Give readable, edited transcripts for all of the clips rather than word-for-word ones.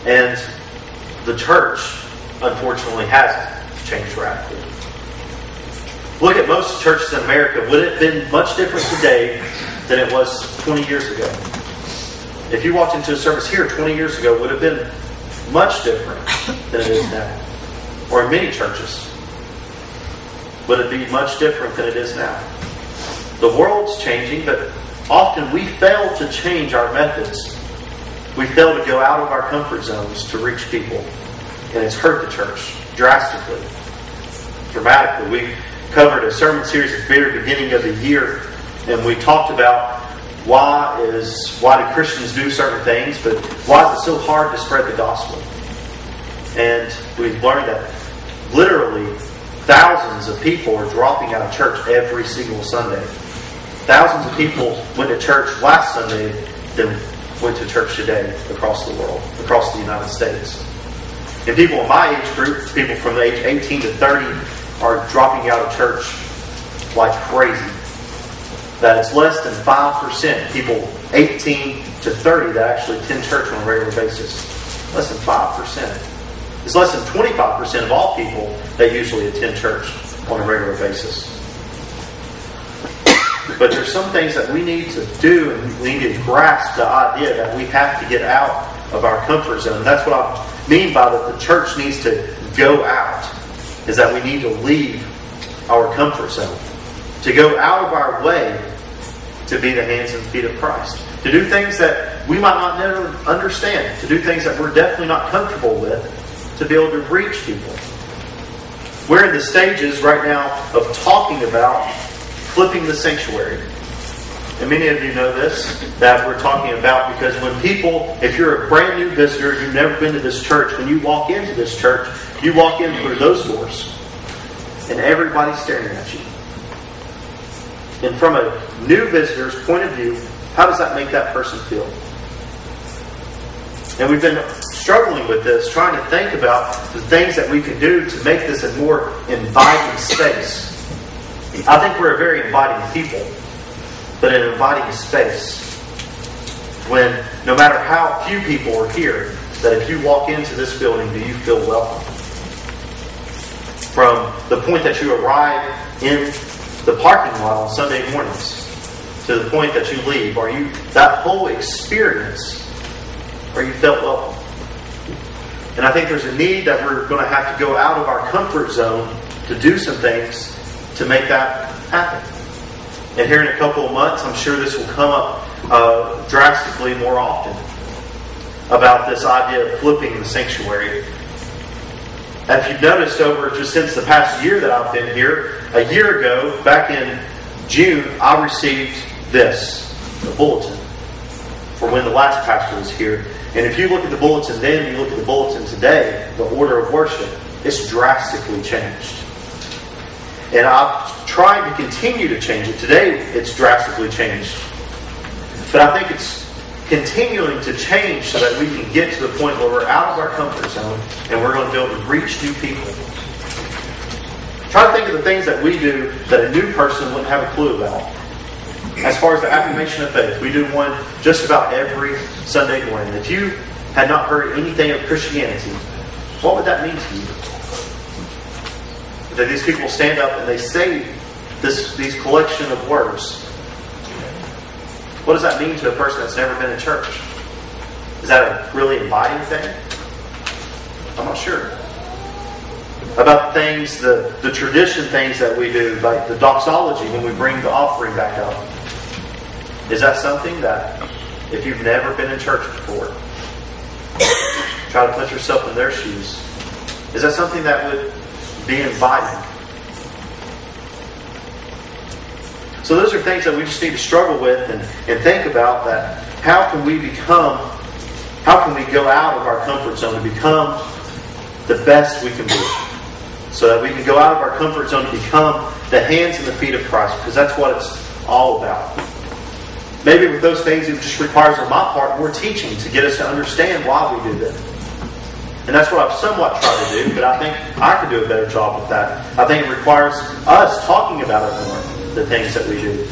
And the church, unfortunately, hasn't changed radically. Look at most churches in America. Would it have been much different today than it was 20 years ago? If you walked into a service here 20 years ago, would have been much different than it is now. Or in many churches, would it be much different than it is now? The world's changing, but often we fail to change our methods. We fail to go out of our comfort zones to reach people. And it's hurt the church drastically, dramatically. We covered a sermon series at the very beginning of the year, and we talked about why do Christians do certain things, but why is it so hard to spread the gospel? And we've learned that literally thousands of people are dropping out of church every single Sunday. Thousands of people went to church last Sunday than went to church today across the world, across the United States. And people in my age group, people from the age 18 to 30, are dropping out of church like crazy. That it's less than 5% people 18 to 30 that actually attend church on a regular basis. Less than 5%. It's less than 25% of all people that usually attend church on a regular basis. But there's some things that we need to do, and we need to grasp the idea that we have to get out of our comfort zone. And that's what I mean by that the church needs to go out, is that we need to leave our comfort zone. To go out of our way to be the hands and feet of Christ. To do things that we might not never understand. To do things that we're definitely not comfortable with. To be able to reach people. We're in the stages right now of talking about flipping the sanctuary. And many of you know this, that we're talking about, because when people, if you're a brand new visitor, you've never been to this church, when you walk into this church, you walk in through those doors. And everybody's staring at you. And from a new visitor's point of view, how does that make that person feel? And we've been struggling with this, trying to think about the things that we can do to make this a more inviting space. I think we're a very inviting people, but an inviting space. When no matter how few people are here, that if you walk into this building, do you feel welcome? From the point that you arrive in the parking lot on Sunday mornings to the point that you leave, are you that whole experience, are you felt welcome? And I think there's a need that we're going to have to go out of our comfort zone to do some things to make that happen. And here in a couple of months, I'm sure this will come up drastically more often about this idea of flipping the sanctuary. If you've noticed over just since the past year that I've been here, a year ago, back in June, I received this, the bulletin, for when the last pastor was here. And if you look at the bulletin then, you look at the bulletin today, the order of worship, it's drastically changed. And I've tried to continue to change it. Today, it's drastically changed. But I think it's continuing to change so that we can get to the point where we're out of our comfort zone and we're going to be able to reach new people. Try to think of the things that we do that a new person wouldn't have a clue about. As far as the affirmation of faith, we do one just about every Sunday morning. If you had not heard anything of Christianity, what would that mean to you? That these people stand up and they say these collection of words. What does that mean to a person that's never been in church? Is that a really inviting thing? I'm not sure. About the things, the tradition things that we do, like the doxology when we bring the offering back up. Is that something that, if you've never been in church before, try to put yourself in their shoes. Is that something that would be inviting? So those are things that we just need to struggle with and think about, that how can we go out of our comfort zone to become the best we can be? So that we can go out of our comfort zone to become the hands and the feet of Christ, because that's what it's all about. Maybe with those things, it just requires on my part more teaching to get us to understand why we do them. And that's what I've somewhat tried to do, but I think I could do a better job with that. I think it requires us talking about it more, the things that we do.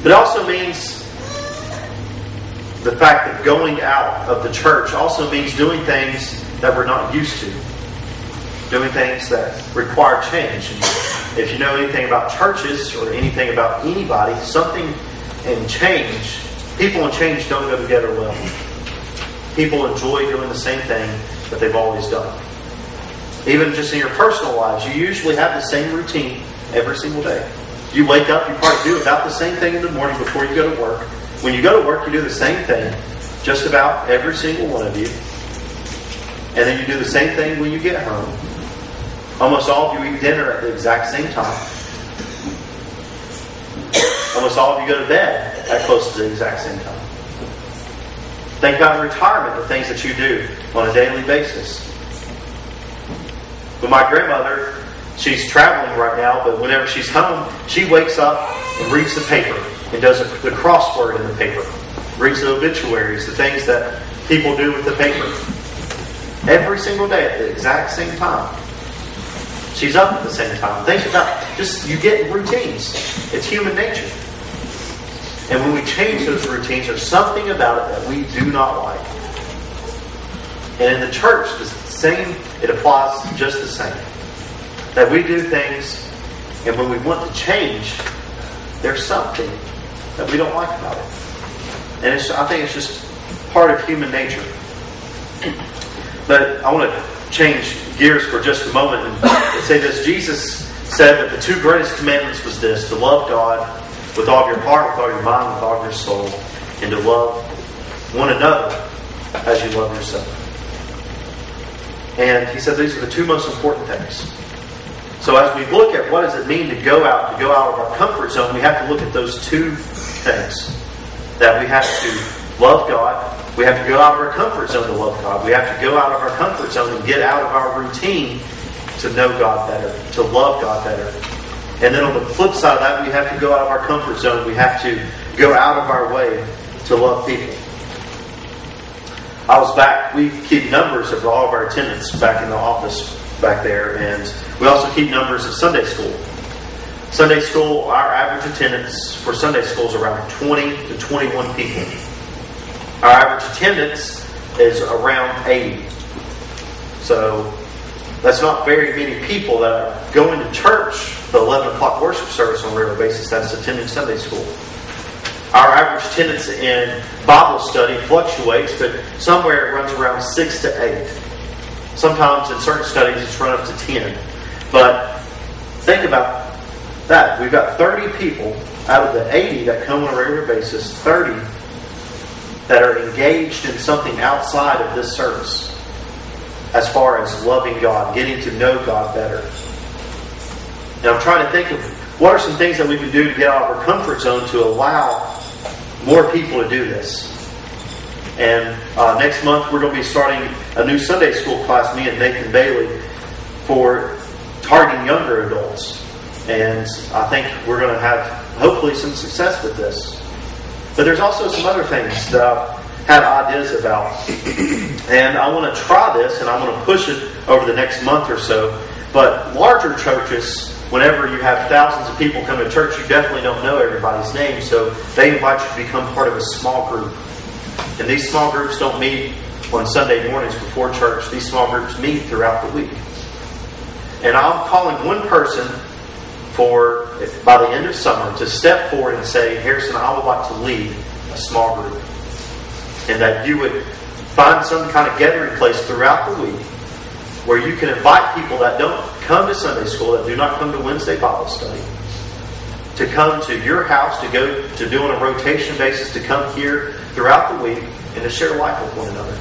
But it also means the fact that going out of the church also means doing things that we're not used to. Doing things that require change. And if you know anything about churches or anything about anybody, something and change, people and change don't go together well. People enjoy doing the same thing that they've always done. Even just in your personal lives, you usually have the same routine every single day. You wake up, you probably do about the same thing in the morning before you go to work. When you go to work, you do the same thing, just about every single one of you. And then you do the same thing when you get home. Almost all of you eat dinner at the exact same time. Almost all of you go to bed at close to the exact same time. Think about in retirement, the things that you do on a daily basis. With my grandmother, she's traveling right now, but whenever she's home, she wakes up and reads the paper and does the crossword in the paper. Reads the obituaries, the things that people do with the paper. Every single day at the exact same time. She's up at the same time. Think about just you get in routines. It's human nature. And when we change those routines, there's something about it that we do not like. And in the church, the same, it applies just the same. That we do things, and when we want to change, there's something that we don't like about it. And I think it's just part of human nature. But I want to change gears for just a moment and say this. Jesus said that the two greatest commandments was this: to love God with all your heart, with all your mind, with all your soul, and to love one another as you love yourself. And he said these are the two most important things. So as we look at what does it mean to go out of our comfort zone, we have to look at those two things. That we have to love God. We have to go out of our comfort zone to love God. We have to go out of our comfort zone and get out of our routine to know God better, to love God better. And then on the flip side of that, we have to go out of our comfort zone. We have to go out of our way to love people. I was back, we keep numbers of all of our attendants back in the office back there, and we also keep numbers of Sunday school. Sunday school, our average attendance for Sunday school is around 20 to 21 people. Our average attendance is around 80. So that's not very many people that are going to church, the 11 o'clock worship service on a regular basis, that's attending Sunday school. Our average attendance in Bible study fluctuates, but somewhere it runs around 6 to 8. Sometimes in certain studies it's run up to 10. But think about that. We've got 30 people out of the 80 that come on a regular basis, 30 that are engaged in something outside of this service as far as loving God, getting to know God better. Now I'm trying to think of what are some things that we can do to get out of our comfort zone to allow more people to do this. And next month we're going to be starting a new Sunday school class, me and Nathan Bailey, for targeting younger adults. And I think we're going to have hopefully some success with this. But there's also some other things that I've had ideas about. And I want to try this, and I'm going to push it over the next month or so. But larger churches, whenever you have thousands of people come to church, you definitely don't know everybody's name. So they invite you to become part of a small group. And these small groups don't meet on Sunday mornings before church. These small groups meet throughout the week. And I'm calling one person for, by the end of summer, to step forward and say, Harrison, I would like to lead a small group. And that you would find some kind of gathering place throughout the week where you can invite people that don't come to Sunday school, that do not come to Wednesday Bible study, to come to your house, to go to do on a rotation basis, to come here throughout the week and to share life with one another.